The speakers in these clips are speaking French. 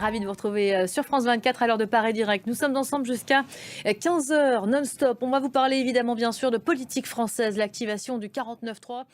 Ravi de vous retrouver sur France 24 à l'heure de Paris Direct. Nous sommes ensemble jusqu'à 15 h non-stop. On va vous parler évidemment bien sûr de politique française, l'activation du 49.3.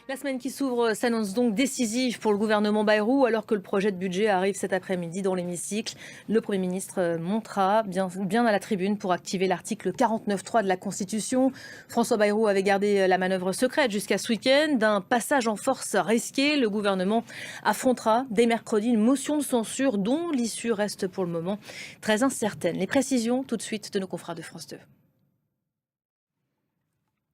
La semaine qui s'ouvre s'annonce donc décisive pour le gouvernement Bayrou alors que le projet de budget arrive cet après-midi dans l'hémicycle. Le Premier ministre montera bien à la tribune pour activer l'article 49.3 de la Constitution. François Bayrou avait gardé la manœuvre secrète jusqu'à ce week-end. D'un passage en force risqué, le gouvernement affrontera dès mercredi une motion de censure dont l'issue reste pour le moment très incertaine. Les précisions tout de suite de nos confrères de France 2.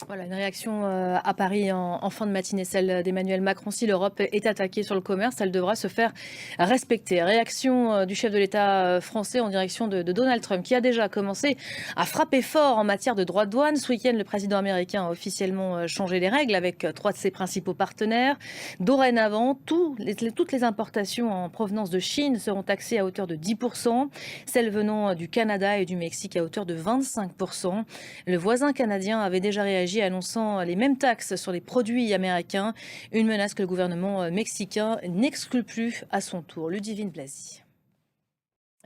Voilà, une réaction à Paris en fin de matinée, celle d'Emmanuel Macron. Si l'Europe est attaquée sur le commerce, elle devra se faire respecter. Réaction du chef de l'État français en direction de Donald Trump, qui a déjà commencé à frapper fort en matière de droits de douane. Ce week-end, le président américain a officiellement changé les règles avec 3 de ses principaux partenaires. Dorénavant, toutes les importations en provenance de Chine seront taxées à hauteur de 10%, celles venant du Canada et du Mexique à hauteur de 25%. Le voisin canadien avait déjà réagi annonçant les mêmes taxes sur les produits américains, une menace que le gouvernement mexicain n'exclut plus à son tour. Ludivine Blasi.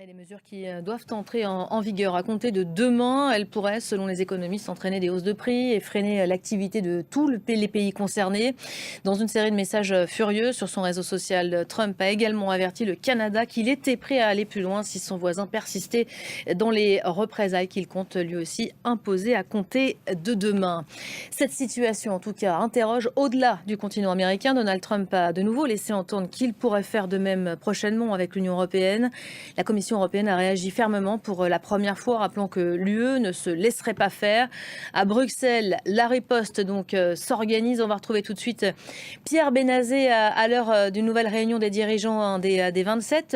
Et les mesures qui doivent entrer en vigueur à compter de demain, elles pourraient, selon les économistes, entraîner des hausses de prix et freiner l'activité de tous les pays concernés. Dans une série de messages furieux sur son réseau social, Trump a également averti le Canada qu'il était prêt à aller plus loin si son voisin persistait dans les représailles qu'il compte lui aussi imposer à compter de demain. Cette situation, en tout cas, interroge au-delà du continent américain. Donald Trump a de nouveau laissé entendre qu'il pourrait faire de même prochainement avec l'Union européenne. La Commission européenne a réagi fermement pour la première fois, rappelant que l'UE ne se laisserait pas faire. À Bruxelles, la riposte donc s'organise. On va retrouver tout de suite Pierre Bénazet à l'heure d'une nouvelle réunion des dirigeants des 27.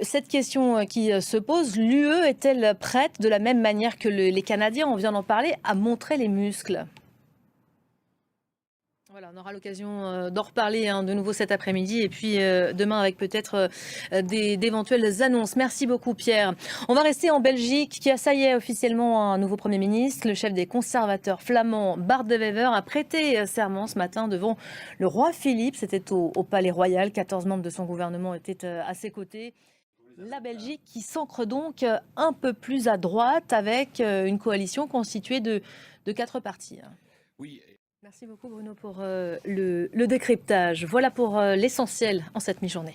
Cette question qui se pose, l'UE est-elle prête de la même manière que les Canadiens, on vient d'en parler, à montrer les muscles ? Voilà, on aura l'occasion d'en reparler de nouveau cet après-midi et puis demain avec peut-être d'éventuelles annonces. Merci beaucoup Pierre. On va rester en Belgique qui a, ça y est, officiellement un nouveau Premier ministre. Le chef des conservateurs flamands, Bart de Wever, a prêté serment ce matin devant le roi Philippe. C'était au Palais Royal. 14 membres de son gouvernement étaient à ses côtés. La Belgique qui s'ancre donc un peu plus à droite avec une coalition constituée de 4 partis. Oui. Merci beaucoup Bruno pour le décryptage. Voilà pour l'essentiel en cette mi-journée.